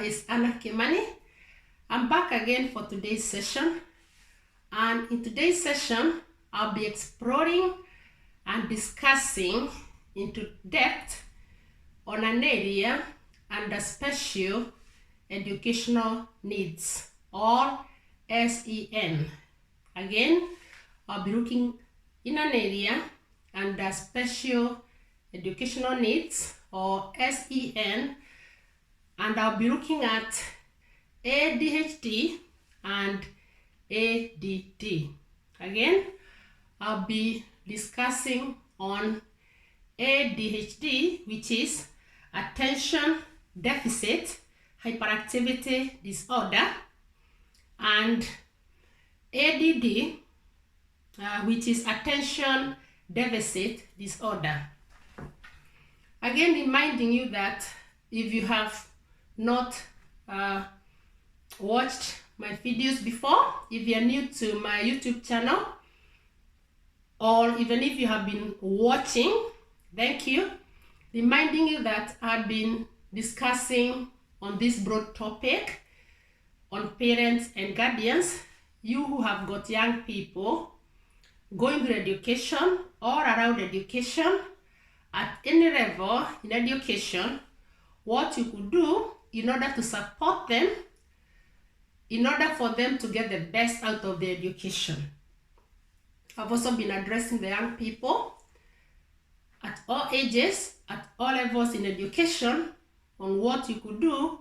is Anna Kimani. I'm back again for today's session, and in today's session I'll be exploring and discussing into depth on an area under special educational needs, or SEN. Again, I'll be looking in an area under special educational needs, or SEN, and I'll be looking at ADHD and ADD. Again, I'll be discussing on ADHD, which is attention deficit hyperactivity disorder, and ADD, which is attention deficit disorder. Again, reminding you that if you have not watched my videos before, if you're new to my YouTube channel, or even if you have been watching, thank you. Reminding you that I've been discussing on this broad topic on parents and guardians, you who have got young people going through education or around education at any level in education, what you could do in order to support them, in order for them to get the best out of their education. I've also been addressing the young people at all ages, at all levels in education, on what you could do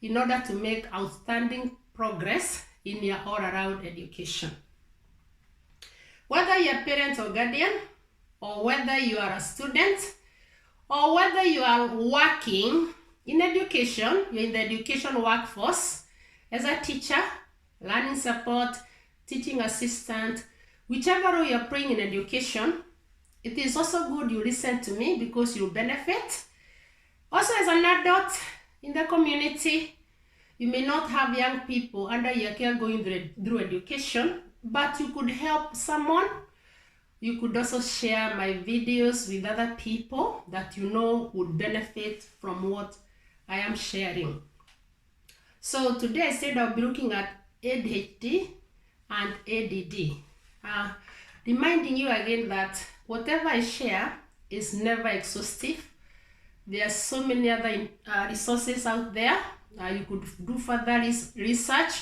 in order to make outstanding progress in your all-around education. Whether you're a parent or guardian, or whether you are a student, or whether you are working in education, you're in the education workforce as a teacher, learning support, teaching assistant, whichever role you're playing in education, it is also good you listen to me because you'll benefit. Also, as an adult in the community, you may not have young people under your care going through education, but you could help someone. You could also share my videos with other people that you know would benefit from what I am sharing. So today I said I'll be looking at ADHD and ADD. Reminding you again that whatever I share is never exhaustive. There are so many other resources out there. You could do further research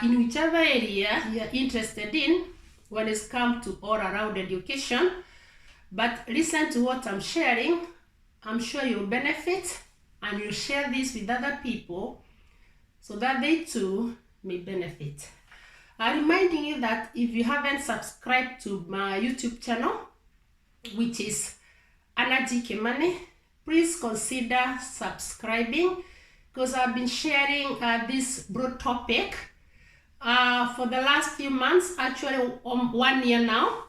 in whichever area you're interested in when it's come to all around education. But listen to what I'm sharing. I'm sure you'll benefit, and you'll share this with other people so that they too may benefit. Reminding you that if you haven't subscribed to my YouTube channel, which is Anna Kimani, please consider subscribing, because I've been sharing this broad topic for the last few months, actually 1 year now,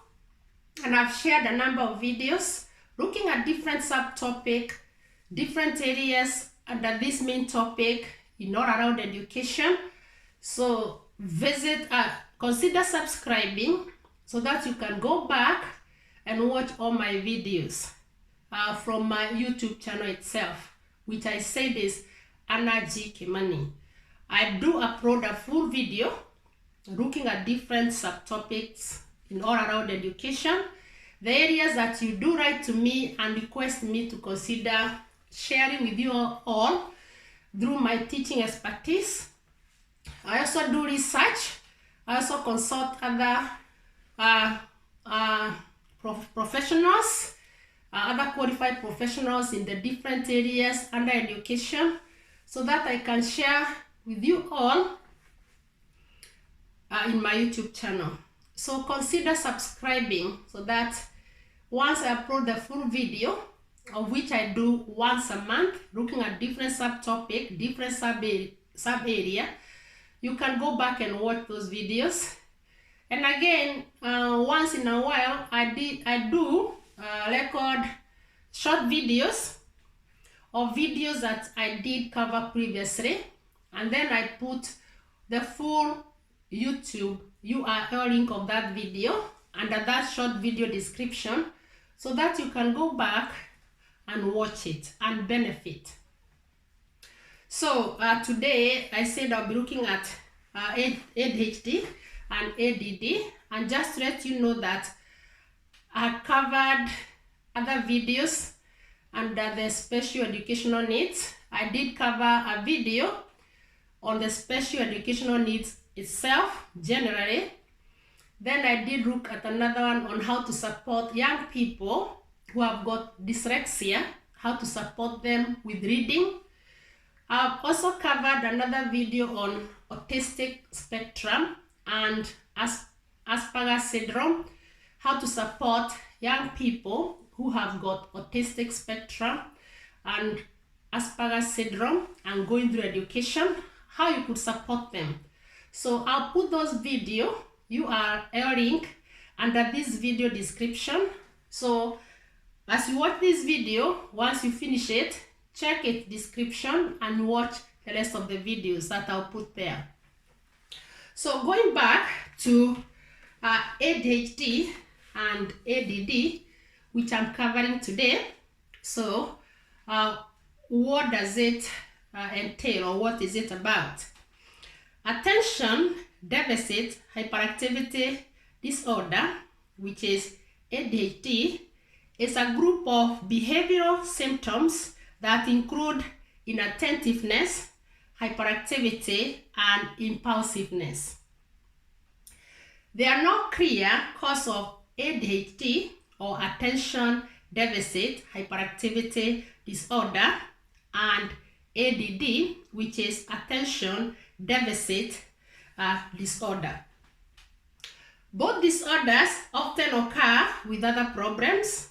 and I've shared a number of videos looking at different subtopics, different areas under this main topic in all around education. So consider subscribing so that you can go back and watch all my videos from my YouTube channel itself, which I said is Anna Kimani. I do upload a full video looking at different subtopics in all around education. The areas that you do write to me and request me to consider sharing with you all through my teaching expertise. I also do research. I also consult other professionals, other qualified professionals in the different areas under education, so that I can share with you all in my YouTube channel. So consider subscribing so that once I upload the full video, of which I do once a month, looking at different subtopic, different sub area, you can go back and watch those videos. And again, once in a while, I do record short videos or videos that I did cover previously, and then I put the full YouTube URL link of that video under that short video description, so that you can go back and watch it and benefit. So today I said I'll be looking at ADHD and ADD, and just to let you know that I covered other videos under the special educational needs. I did cover a video on the special educational needs itself generally. Then I did look at another one on how to support young people who have got dyslexia, how to support them with reading. I've also covered another video on autistic spectrum and Asperger's syndrome, how to support young people who have got autistic spectrum and Asperger's syndrome and going through education, how you could support them. So I'll put those video URL link under this video description. So as you watch this video, once you finish it, check its description and watch the rest of the videos that I'll put there. So going back to ADHD and ADD, which I'm covering today. So what does it entail, or what is it about? Attention deficit hyperactivity disorder, which is ADHD, is a group of behavioral symptoms that include inattentiveness, hyperactivity, and impulsiveness. There are no clear cause of ADHD or attention deficit hyperactivity disorder and ADD, which is attention deficit disorder. Both disorders often occur with other problems.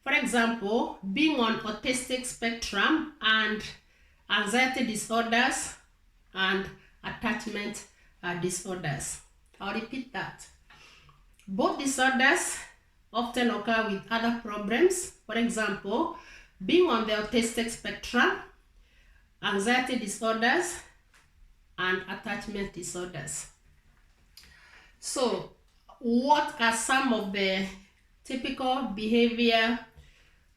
For example, being on autistic spectrum and anxiety disorders and attachment disorders. I'll repeat that. Both disorders often occur with other problems. For example, being on the autistic spectrum, anxiety disorders, and attachment disorders. So, what are some of the typical behavior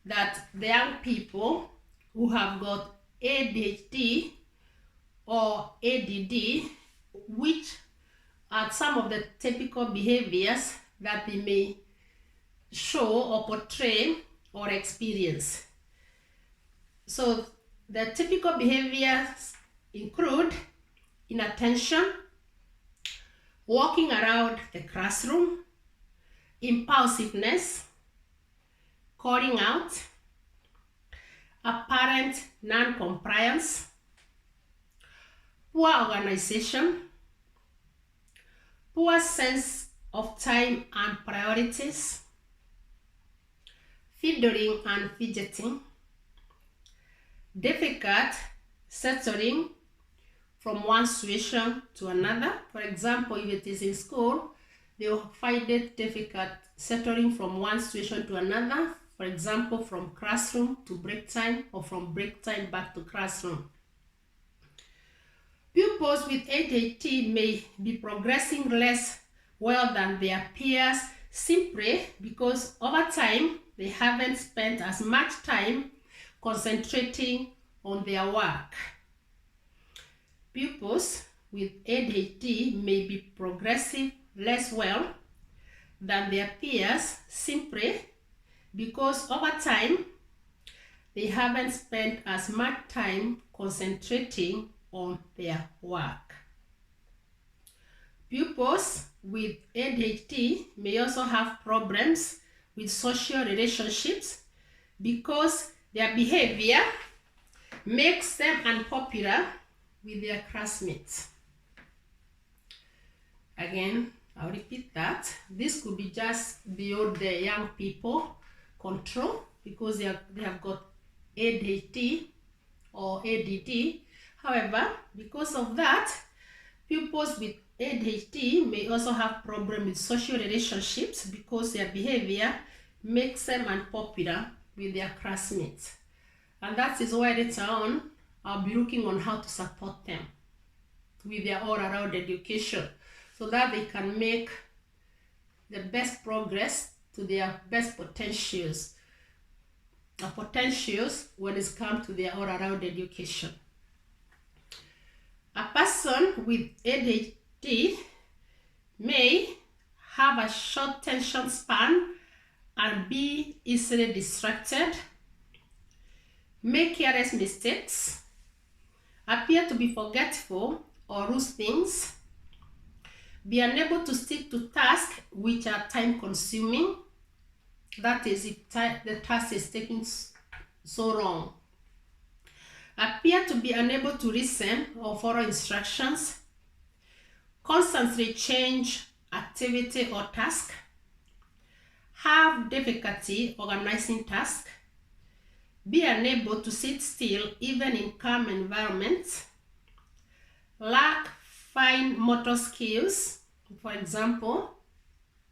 that the young people who have got ADHD or ADD, which are some of the typical behaviors that they may show or portray or experience? So the typical behaviors include inattention, walking around the classroom, impulsiveness, calling out, apparent non-compliance, poor organization, poor sense of time and priorities, fiddling and fidgeting, difficult settling from one situation to another. For example, if it is in school, they will find it difficult settling from one situation to another. For example, from classroom to break time, or from break time back to classroom. Pupils with ADHD may be progressing less well than their peers simply because over time they haven't spent as much time concentrating on their work. Pupils with ADHD may be progressing less well than their peers simply because over time they haven't spent as much time concentrating on their work. Pupils with ADHD may also have problems with social relationships because their behavior makes them unpopular with their classmates. Again, I'll repeat that. This could be just beyond the young people control because they have got ADHD or ADD. However, because of that, pupils with ADHD may also have problems with social relationships because their behavior makes them unpopular with their classmates. And that is why later on, I'll be looking on how to support them with their all-around education so that they can make the best progress to their best potentials when it comes to their all-around education. person with ADHD may have a short attention span and be easily distracted, make careless mistakes, appear to be forgetful or lose things, be unable to stick to tasks which are time consuming, that is, if the task is taking so long, appear to be unable to listen or follow instructions, constantly change activity or task, have difficulty organizing tasks, be unable to sit still even in calm environments, lack fine motor skills, for example,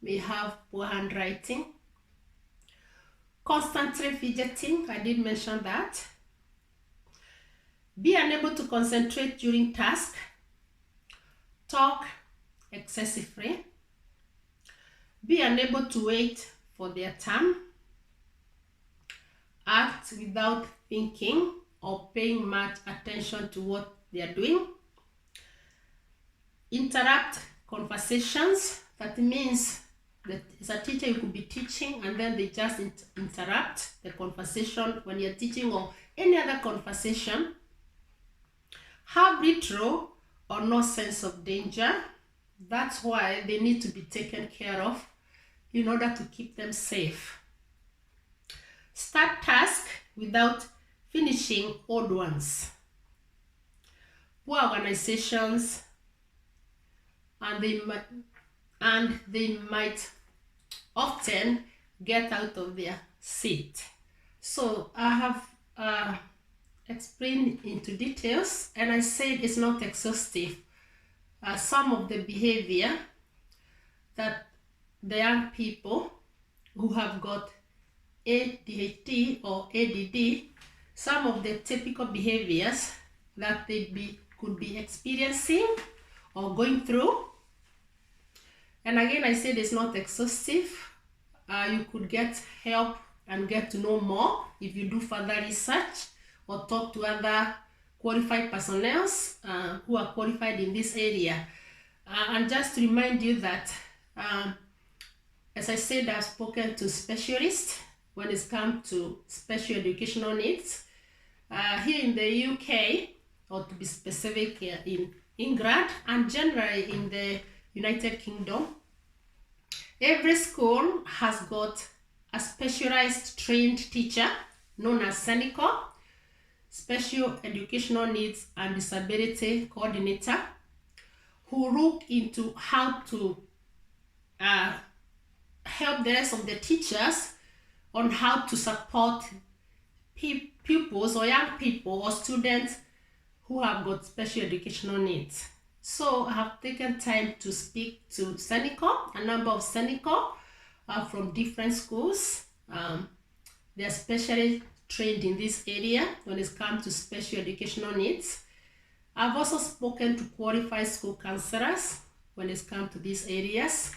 may have poor handwriting, constantly fidgeting, I did mention that, be unable to concentrate during tasks, talk excessively, be unable to wait for their turn, act without thinking or paying much attention to what they are doing, interrupt conversations. That means that as a teacher you could be teaching and then they just interrupt the conversation when you're teaching or any other conversation, have little or no sense of danger. That's why they need to be taken care of in order to keep them safe. Start tasks without finishing old ones. Poor organizations, and they might often get out of their seat. So I have explained into details, and I said it's not exhaustive. Some of the behavior that the young people who have got ADHD or ADD, some of the typical behaviors that they could be experiencing or going through. And again, I said it's not exhaustive. You could get help and get to know more if you do further research or talk to other qualified personnel who are qualified in this area. And just to remind you that, as I said, I've spoken to specialists when it's come to special educational needs. Here in the UK, or to be specific, in England and generally in the United Kingdom, every school has got a specialized trained teacher known as SENICO, Special Educational Needs and Disability Coordinator, who look into how to help the rest of the teachers on how to support pupils or young people or students who have got special educational needs. So I have taken time to speak to SENICO, a number of SENICO from different schools. They are specially trained in this area when it comes to special educational needs. I've also spoken to qualified school counselors when it comes to these areas.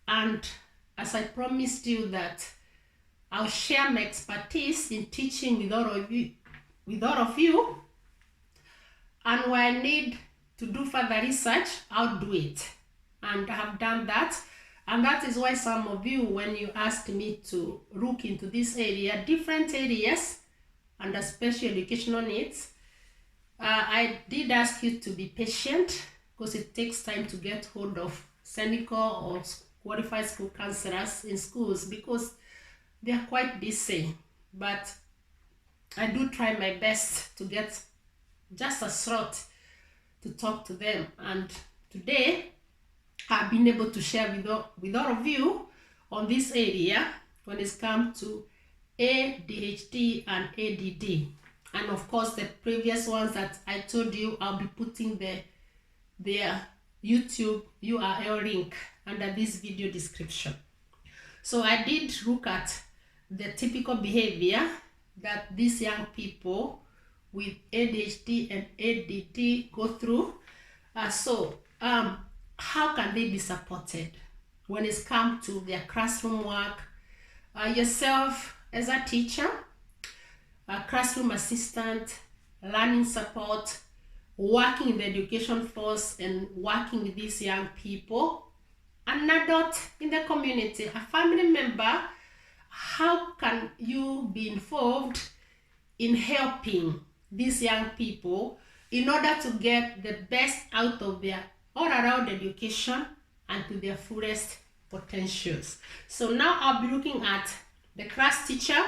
And as I promised you that I'll share my expertise in teaching with all of you, and when I need to do further research, I'll do it. And I have done that. And that is why some of you, when you asked me to look into this area, different areas under special educational needs, I did ask you to be patient because it takes time to get hold of SENICO or qualified school counselors in schools because they are quite busy. But I do try my best to get just a slot to talk to them. And today, I've been able to share with all of you on this area when it's come to ADHD and ADD. And of course, the previous ones that I told you, I'll be putting their YouTube URL link under this video description. So I did look at the typical behavior that these young people with ADHD and ADD go through. How can they be supported when it's come to their classroom work? Yourself as a teacher, a classroom assistant, learning support, working in the education force and working with these young people, an adult in the community, a family member, how can you be involved in helping these young people in order to get the best out of their all-around education and to their fullest potentials? So now I'll be looking at the class teacher,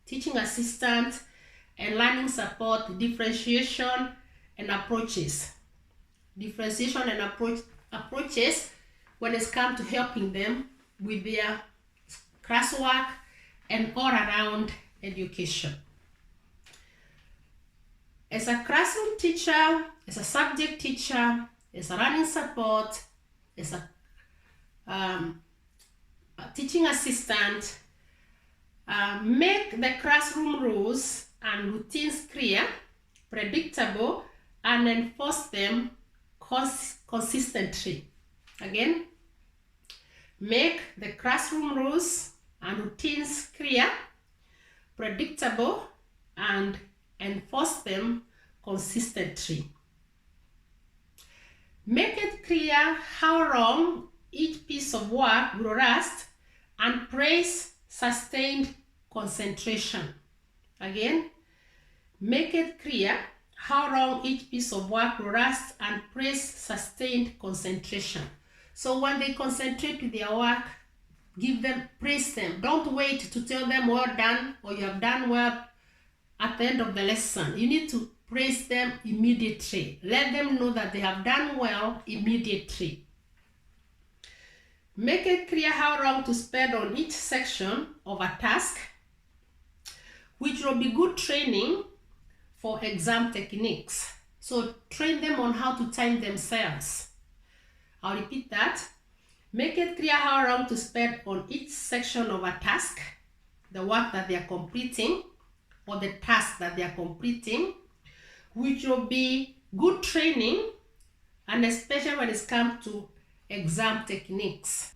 teaching assistant, and learning support, differentiation and approaches. Differentiation and approaches when it's come to helping them with their classwork and all-around education. As a classroom teacher, as a subject teacher, as a learning support, as a teaching assistant, make the classroom rules and routines clear, predictable, and enforce them consistently. Again, make the classroom rules and routines clear, predictable, and enforce them consistently. Make it clear how long each piece of work will last and praise sustained concentration. Again, make it clear how long each piece of work will last and praise sustained concentration. So when they concentrate with their work, give them, praise them. Don't wait to tell them well done or you have done well at the end of the lesson. You need to praise them immediately. Let them know that they have done well immediately. Make it clear how long to spend on each section of a task, which will be good training for exam techniques. So train them on how to time themselves. I'll repeat that. Make it clear how long to spend on each section of a task, the work that they are completing or the task that they are completing, which will be good training, and especially when it comes to exam techniques.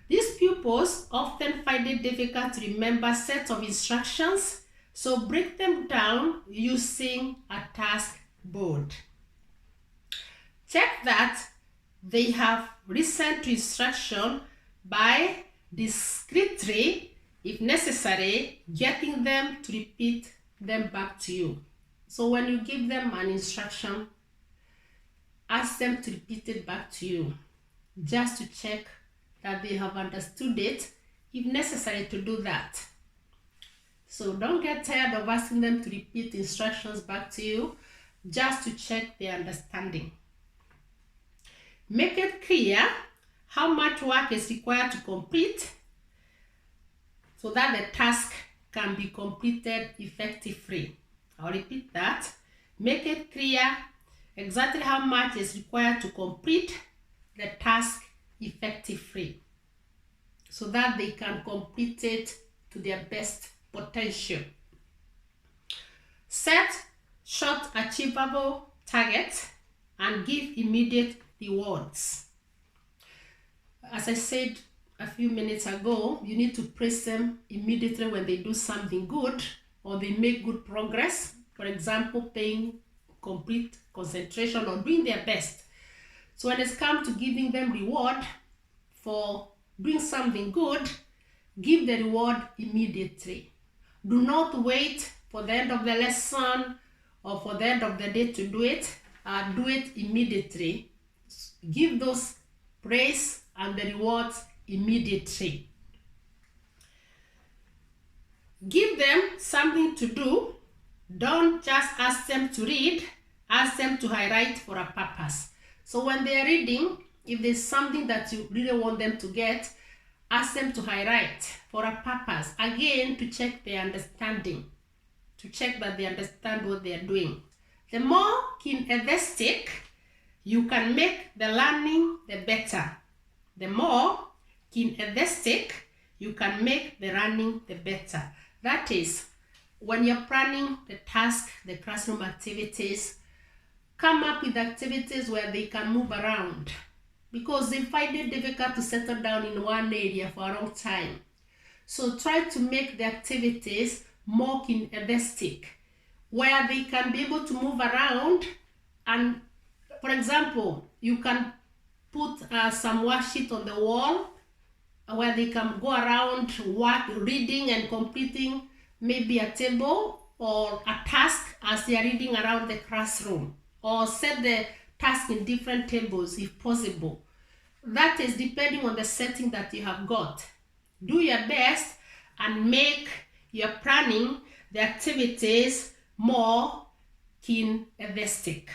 These pupils often find it difficult to remember sets of instructions, so break them down using a task board. Check that they have listened to instruction by discreetly, if necessary, getting them to repeat them back to you. So when you give them an instruction, ask them to repeat it back to you, just to check that they have understood it, if necessary to do that. So don't get tired of asking them to repeat instructions back to you, just to check their understanding. Make it clear how much work is required to complete so that the task can be completed effectively. I'll repeat that. Make it clear exactly how much is required to complete the task effectively so that they can complete it to their best potential. Set short achievable targets and give immediate rewards. As I said a few minutes ago, you need to praise them immediately when they do something good or they make good progress. For example, paying complete concentration or doing their best. So when it's come to giving them reward for doing something good, give the reward immediately. Do not wait for the end of the lesson or for the end of the day to do it. Do it immediately. Give those praise and the rewards immediately. Give them something to do. Don't just ask them to read, ask them to highlight for a purpose. So when they are reading, if there's something that you really want them to get, ask them to highlight for a purpose. Again, to check their understanding, to check that they understand what they are doing. The more kinesthetic you can make the learning, the better. The more kinesthetic you can make the learning, the better. That is, when you're planning the task, the classroom activities, come up with activities where they can move around, because they find it difficult to settle down in one area for a long time. So try to make the activities more kinesthetic, where they can be able to move around and For example, you can put some worksheet on the wall where they can go around reading and completing maybe a table or a task as they are reading around the classroom, or set the task in different tables if possible. That is depending on the setting that you have got. Do your best and make your planning the activities more kinesthetic.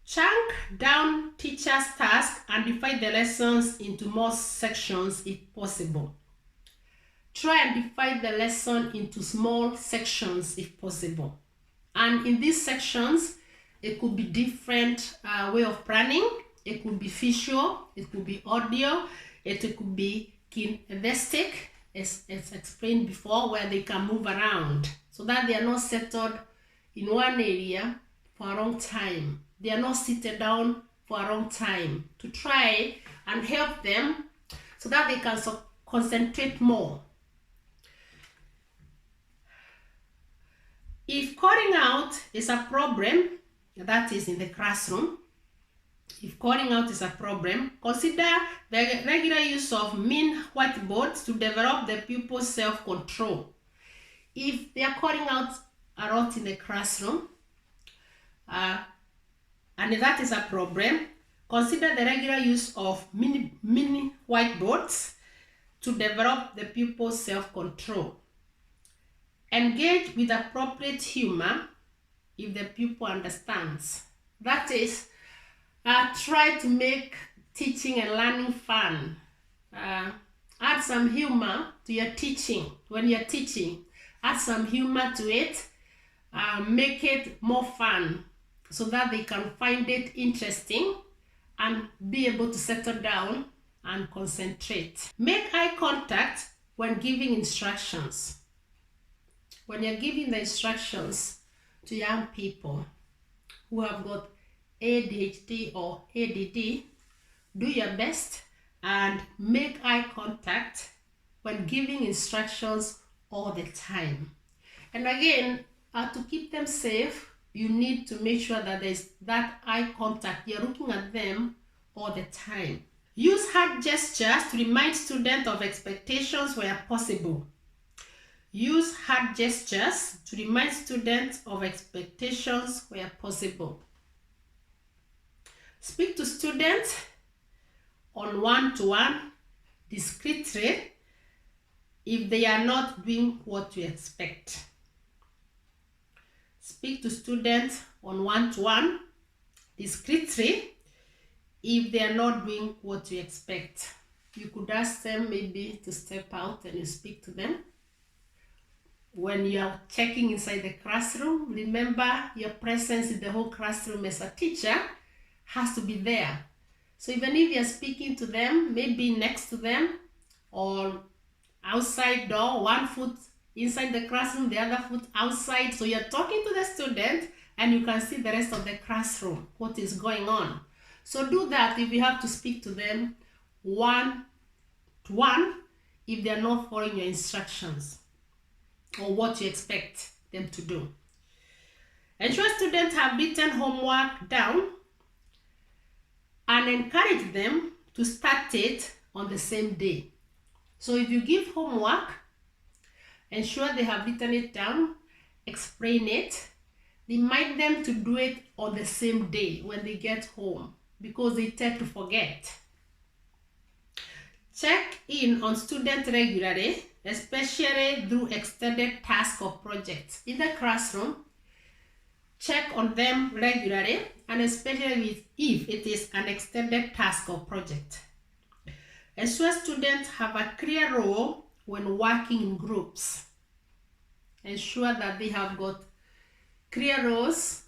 Chunk down teacher's task and divide the lessons into more sections if possible. Try and divide the lesson into small sections if possible. And in these sections, it could be different way of planning. It could be visual, it could be audio, it could be kinesthetic, as explained before, where they can move around so that they are not settled in one area for a long time. They are not seated down for a long time, to try and help them so that they can concentrate more. If calling out is a problem, that is in the classroom, if calling out is a problem, consider the regular use of mean whiteboards to develop the pupil's self-control. If they are calling out a lot in the classroom, and if that is a problem, consider the regular use of mini whiteboards to develop the pupil's self-control. Engage with appropriate humor if the pupil understands. That is, try to make teaching and learning fun. Add some humor to your teaching. When you're teaching, add some humor to it. Make it more fun so that they can find it interesting and be able to settle down and concentrate. Make eye contact when giving instructions. When you're giving the instructions to young people who have got ADHD or ADD, do your best and make eye contact when giving instructions all the time. And again, to keep them safe, you need to make sure that there's that eye contact. You're looking at them all the time. Use hand gestures to remind students of expectations where possible. Use hand gestures to remind students of expectations where possible. Speak to students on one-to-one discreetly if they are not doing what you expect. Speak to students on one-to-one discreetly if they are not doing what you expect. You could ask them maybe to step out and you speak to them. When you are checking inside the classroom, remember your presence in the whole classroom as a teacher has to be there. So even if you're speaking to them, maybe next to them or outside door, one foot inside the classroom, the other foot outside. So you're talking to the student and you can see the rest of the classroom, what is going on. So do that if you have to speak to them one-to-one if they're not following your instructions or what you expect them to do. Ensure students have written homework down and encourage them to start it on the same day. So if you give homework, ensure they have written it down, explain it, remind them to do it on the same day when they get home because they tend to forget. Check in on students regularly, especially through extended tasks or projects. In the classroom, check on them regularly, and especially if it is an extended task or project. Ensure students have a clear role when working in groups. Ensure that they have got clear roles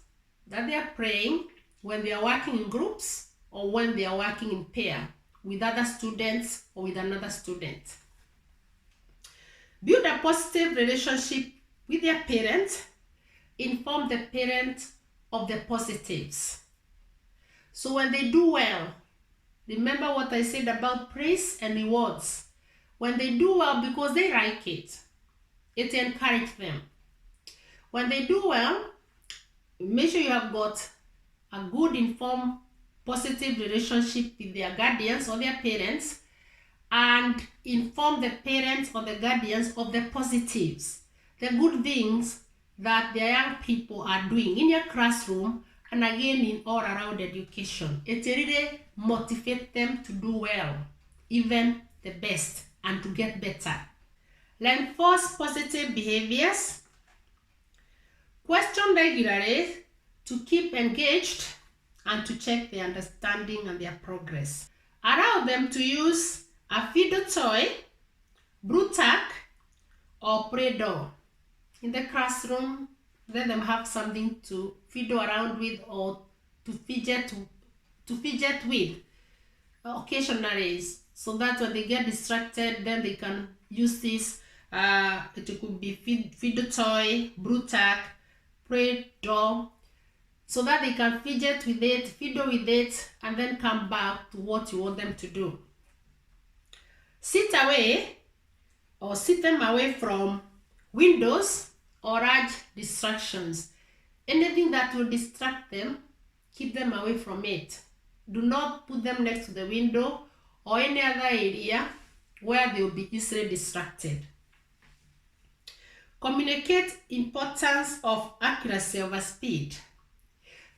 that they are playing when they are working in groups or when they are working in pair with other students or with another student. Build a positive relationship with their parents. Inform the parent of the positives. So when they do well, remember what I said about praise and rewards. When they do well because they like it, it encourages them. When they do well, make sure you have got a good, informed, positive relationship with their guardians or their parents, and inform the parents or the guardians of the positives, the good things that their young people are doing in your classroom and again in all around education. It really motivates them to do well, even the best, and to get better. Reinforce positive behaviors. Question regularly to keep engaged and to check their understanding and their progress. Allow them to use a feeder toy, Brutak, or Play-Doh in the classroom. Let them have something to fiddle around with or to fidget with occasionally, so that when they get distracted, then they can use this. It could be feeder toy, Brutak, Play-Doh, so that they can fidget with it, fiddle with it, and then come back to what you want them to do. Sit away or sit them away from windows or large distractions. Anything that will distract them, keep them away from it. Do not put them next to the window or any other area where they will be easily distracted. Communicate importance of accuracy over speed.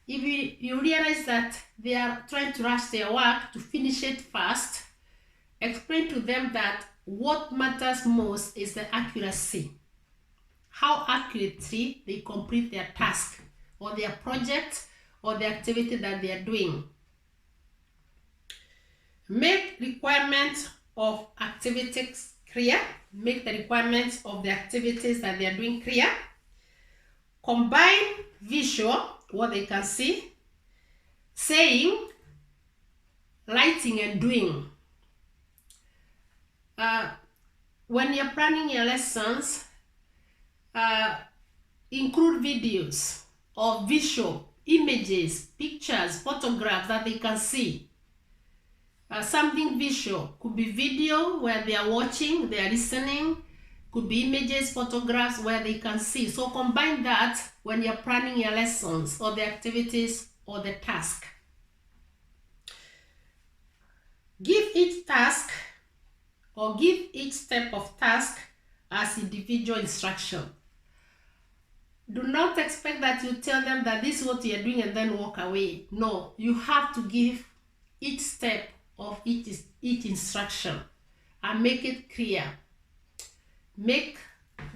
If you realize that they are trying to rush their work to finish it fast, explain to them that what matters most is the accuracy. How accurately they complete their task or their project or the activity that they are doing. Make requirements of activities clear. Make the requirements of the activities that they are doing clear. Combine visual, what they can see, saying, writing, and doing. When you're planning your lessons, include videos or visual images, pictures, photographs that they can see. Something visual could be video where they are watching, they are listening, could be images, photographs where they can see. So combine that when you're planning your lessons or the activities or the task. Give each task or give each step of task as individual instruction. Do not expect that you tell them that this is what you are doing and then walk away. No, you have to give each step of each instruction and make it clear. Make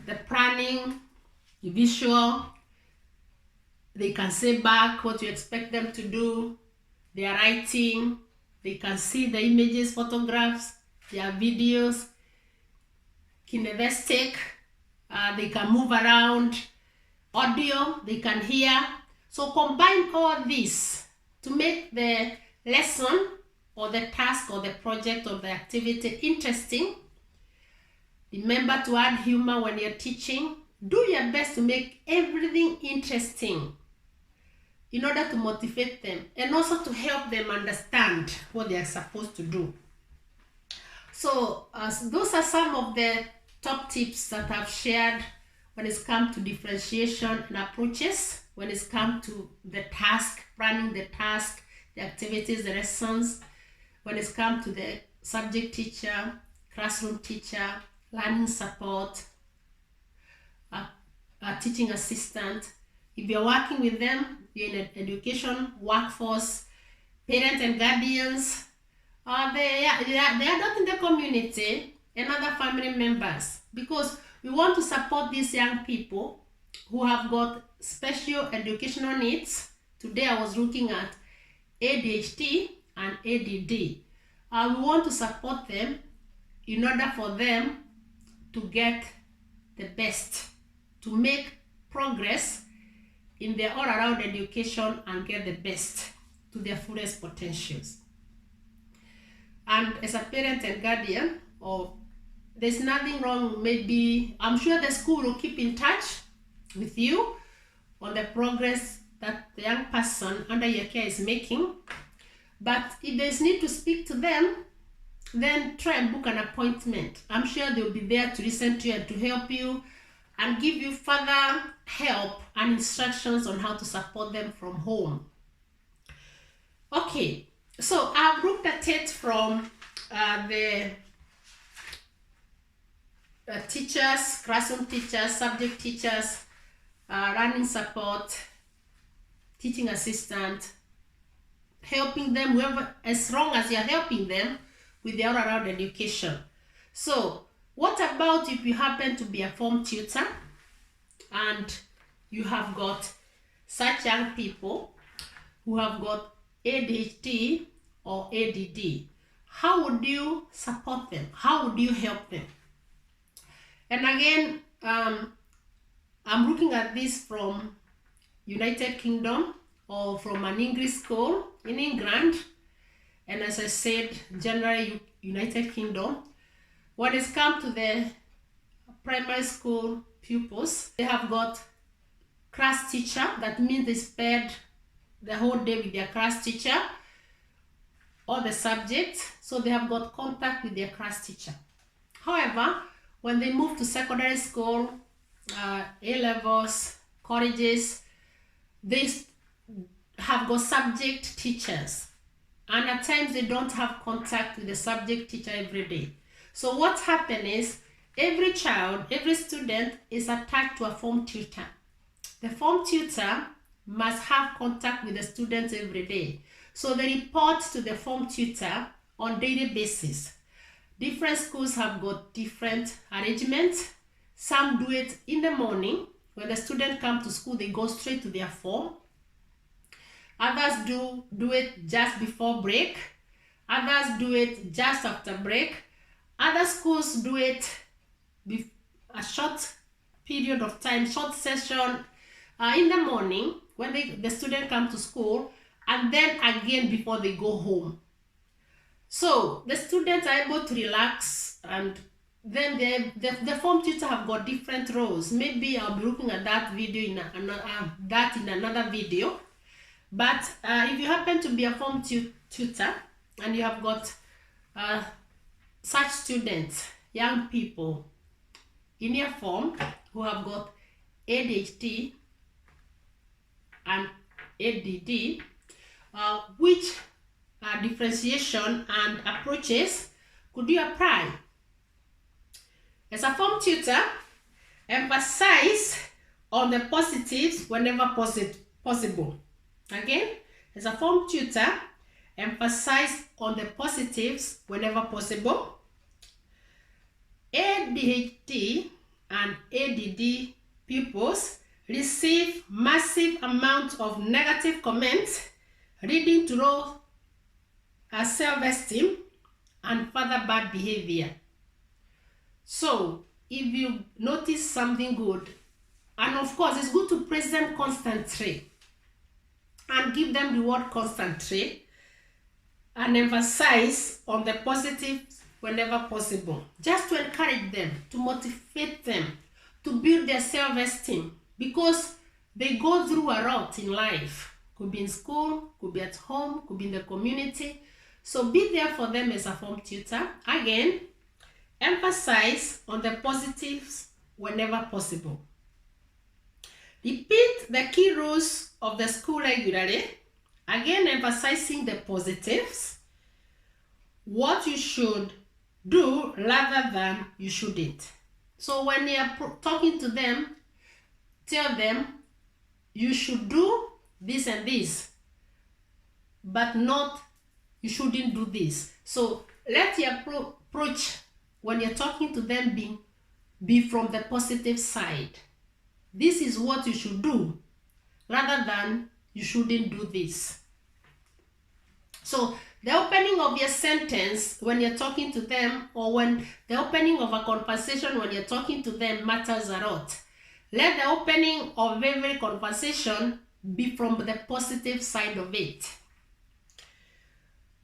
the planning visual. They can say back what you expect them to do. They are writing. They can see the images, photographs, their videos, kinesthetic. They can move around. Audio, they can hear. So combine all this to make the lesson or the task or the project or the activity interesting. Remember to add humor when you're teaching. Do your best to make everything interesting in order to motivate them and also to help them understand what they are supposed to do. So those are some of the top tips that I've shared when it's come to differentiation and approaches, when it's come to the task, planning the task, the activities, the lessons, when it's come to the subject teacher, classroom teacher, learning support, a teaching assistant. If you're working with them, you're in an education workforce, parents and guardians, they are not in the community and other family members, because we want to support these young people who have got special educational needs. Today I was looking at ADHD and ADD. We want to support them in order for them to get the best, to make progress in their all-around education and get the best to their fullest potentials. And as a parent and guardian, there's nothing wrong. Maybe I'm sure the school will keep in touch with you on the progress that the young person under your care is making. But if there's need to speak to them, then try and book an appointment. I'm sure they'll be there to listen to you and to help you and give you further help and instructions on how to support them from home. Okay, so I've looked at it from the teachers, classroom teachers, subject teachers, learning support, teaching assistant, helping them whoever, as long as you're helping them with their all-around education. So what about if you happen to be a form tutor and you have got such young people who have got ADHD or ADD? How would you support them? How would you help them? And again, I'm looking at this from United Kingdom or from an English school in England. And as I said, generally United Kingdom. When it's come to the primary school pupils, they have got class teacher. That means they spend the whole day with their class teacher or the subject. So they have got contact with their class teacher. However, when they move to secondary school, A-levels, colleges, they have got subject teachers. And at times they don't have contact with the subject teacher every day. So what happens is every child, every student is attached to a form tutor. The form tutor must have contact with the students every day. So they report to the form tutor on daily basis. Different schools have got different arrangements. Some do it in the morning. When the student comes to school, they go straight to their form. Others do it just before break. Others do it just after break. Other schools do it a short period of time, short session in the morning when the student comes to school, and then again before they go home. So the students are able to relax, and then the form tutor have got different roles. Maybe I'll be looking at that video in another video. But if you happen to be a form tutor and you have got such students, young people in your form who have got ADHD and ADD, which differentiation and approaches could you apply? As a form tutor, emphasize on the positives whenever possible. Again, as a form tutor, emphasize on the positives whenever possible. ADHD and ADD pupils receive massive amounts of negative comments, leading to low self-esteem and further bad behavior. So, if you notice something good, and of course, it's good to praise them constantly and give them reward constantly and emphasize on the positives whenever possible, just to encourage them, to motivate them, to build their self-esteem, because they go through a lot in life. Could be in school, could be at home, could be in the community. So be there for them as a form tutor. Again, emphasize on the positives whenever possible. Repeat the key rules of the school regularly. Again, emphasizing the positives, what you should do rather than you shouldn't. So when you are talking to them, tell them you should do this and this, but not you shouldn't do this. So let your approach when you're talking to them be from the positive side. This is what you should do rather than you shouldn't do this. So the opening of your sentence when you're talking to them, or when the opening of a conversation when you're talking to them, matters a lot. Let the opening of every conversation be from the positive side of it.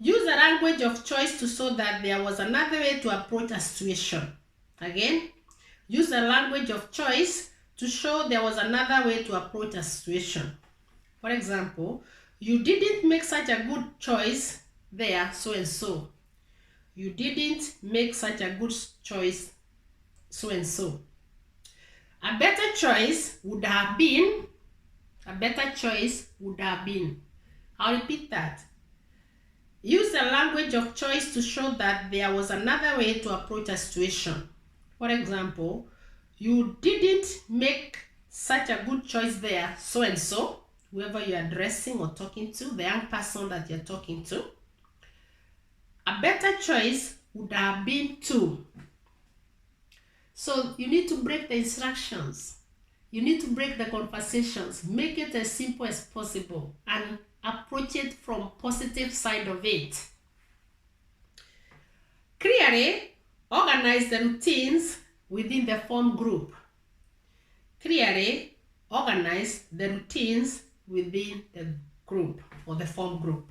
Use the language of choice to show that there was another way to approach a situation. Again, use the language of choice to show there was another way to approach a situation. For example, you didn't make such a good choice there, so and so. You didn't make such a good choice, so and so. A better choice would have been, I'll repeat that. Use the language of choice to show that there was another way to approach a situation. For example, you didn't make such a good choice there, so and so, whoever you're addressing or talking to, the young person that you're talking to. A better choice would have been to. So you need to break the instructions. You need to break the conversations. Make it as simple as possible and approach it from positive side of it. Clearly, organize the routines within the form group. Clearly, organize the routines within the group or the form group.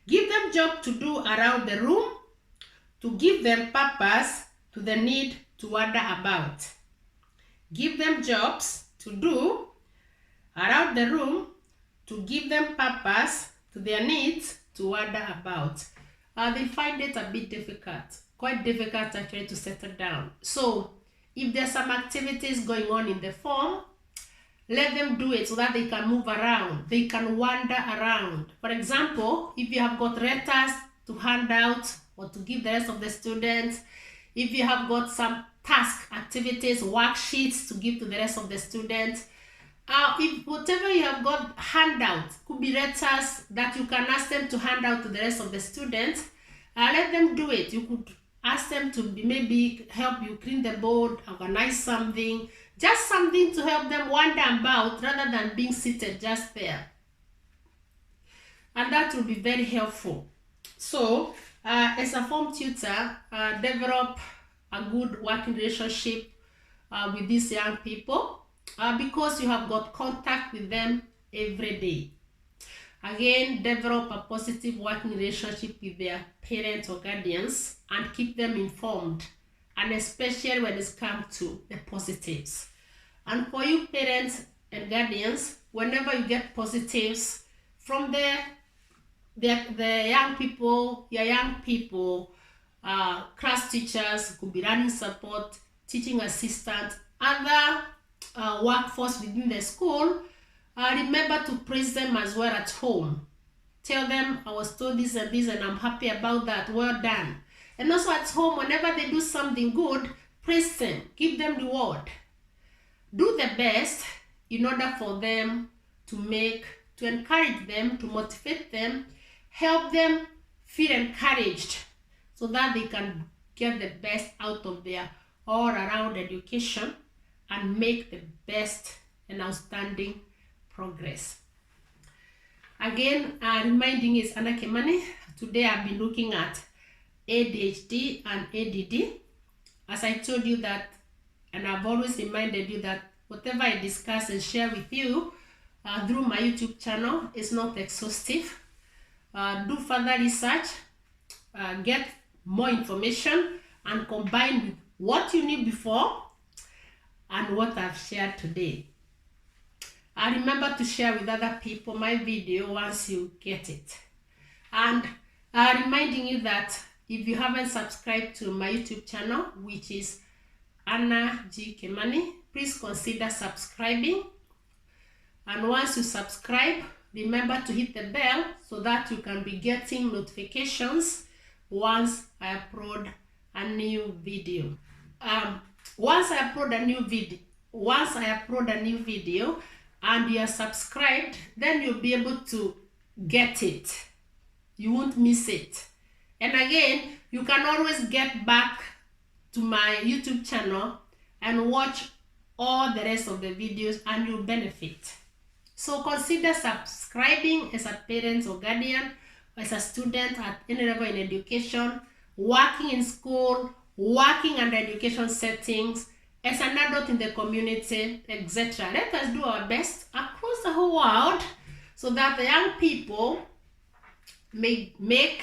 Give them job to do around the room, to give them purpose to the need to wonder about. Give them jobs to do around the room, to give them purpose to their needs to wonder about. They find it a bit difficult, quite difficult actually to settle down. So if there's some activities going on in the form, let them do it so that they can move around, they can wander around. For example, if you have got letters to hand out or to give the rest of the students, if you have got some task activities, worksheets to give to the rest of the students, if whatever you have got handout, could be letters that you can ask them to hand out to the rest of the students, let them do it. You could ask them to maybe help you clean the board, organize something, just something to help them wander about rather than being seated just there. And that will be very helpful. So, as a form tutor, develop a good working relationship with these young people because you have got contact with them every day. Again, develop a positive working relationship with their parents or guardians and keep them informed, and especially when it comes to the positives. And for you parents and guardians, whenever you get positives from the young people, your young people, class teachers, could be learning support, teaching assistants, other workforce within the school, remember to praise them as well at home. Tell them, I was told this and this and I'm happy about that, well done. And also at home, whenever they do something good, praise them, give them the reward. Do the best in order for them to encourage them, to motivate them, help them feel encouraged so that they can get the best out of their all-around education and make the best and outstanding progress. Again, reminding is Anna Kemani. Today I've been looking at ADHD and ADD. As I told you that, and I've always reminded you that whatever I discuss and share with you through my YouTube channel is not exhaustive. Do further research, get more information, and combine with what you knew before and what I've shared today. Remember to share with other people my video once you get it. And reminding you that if you haven't subscribed to my YouTube channel, which is Anna G. Kemani, please consider subscribing. And once you subscribe, remember to hit the bell so that you can be getting notifications once I upload a new video. Once I upload a new video and you are subscribed, then you'll be able to get it. You won't miss it. And again, you can always get back to my YouTube channel and watch all the rest of the videos and you'll benefit. So consider subscribing as a parent or guardian, as a student at any level in education, working in school, working under education settings, as an adult in the community, etc. Let us do our best across the whole world so that the young people may make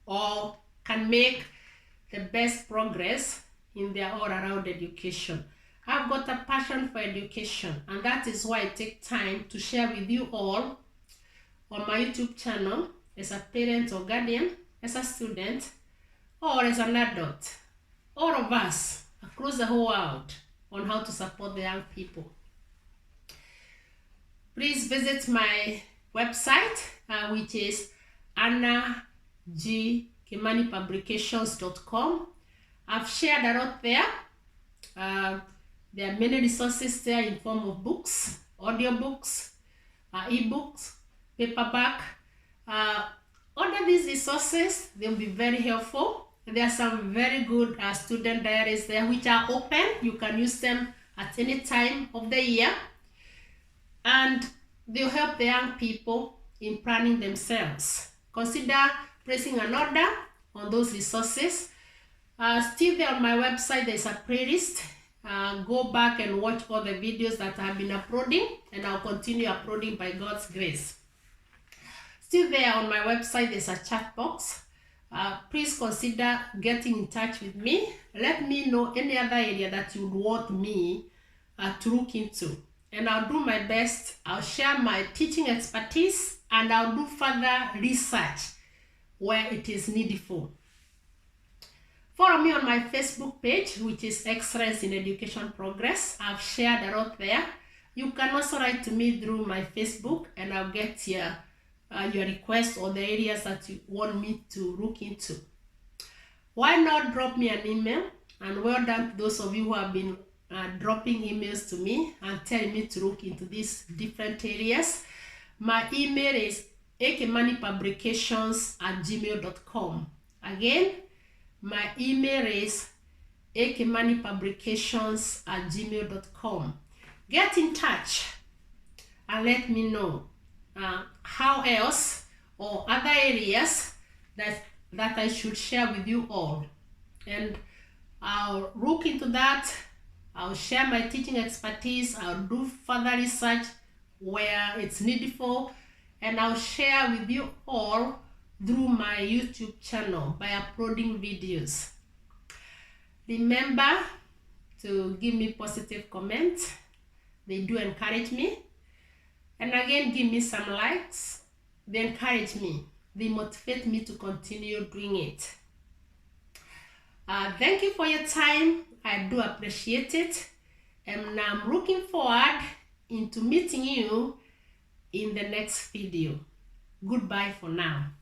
or can make the best progress in their all-around education. I've got a passion for education, and that is why I take time to share with you all on my YouTube channel as a parent or guardian, as a student, or as an adult. All of us across the whole world, on how to support the young people. Please visit my website, which is annagkimanipublications.com. I've shared a lot there. There are many resources there in form of books, audiobooks, ebooks, paperback. Order these resources, they'll be very helpful. There are some very good student diaries there which are open. You can use them at any time of the year. And they'll help the young people in planning themselves. Consider placing an order on those resources. Still there on my website, there's a playlist. Go back and watch all the videos that I've been uploading, and I'll continue uploading by God's grace. Still there on my website, there's a chat box. Please consider getting in touch with me. Let me know any other area that you would want me to look into. And I'll do my best. I'll share my teaching expertise, and I'll do further research where it is needful. Follow me on my Facebook page, which is Excellence in Education Progress. I've shared a lot there. You can also write to me through my Facebook, and I'll get your request or the areas that you want me to look into. Why not drop me an email? And well done to those of you who have been dropping emails to me and telling me to look into these different areas. My email is akimanipublications@gmail.com. Again, my email is akimanipublications@gmail.com. Get in touch and let me know how else or other areas that I should share with you all. And I'll look into that. I'll share my teaching expertise. I'll do further research where it's needful, and I'll share with you all through my YouTube channel by uploading videos. Remember to give me positive comments. They do encourage me. And again, give me some likes. They encourage me. They motivate me to continue doing it. Thank you for your time. I do appreciate it. And I'm looking forward into meeting you in the next video. Goodbye for now.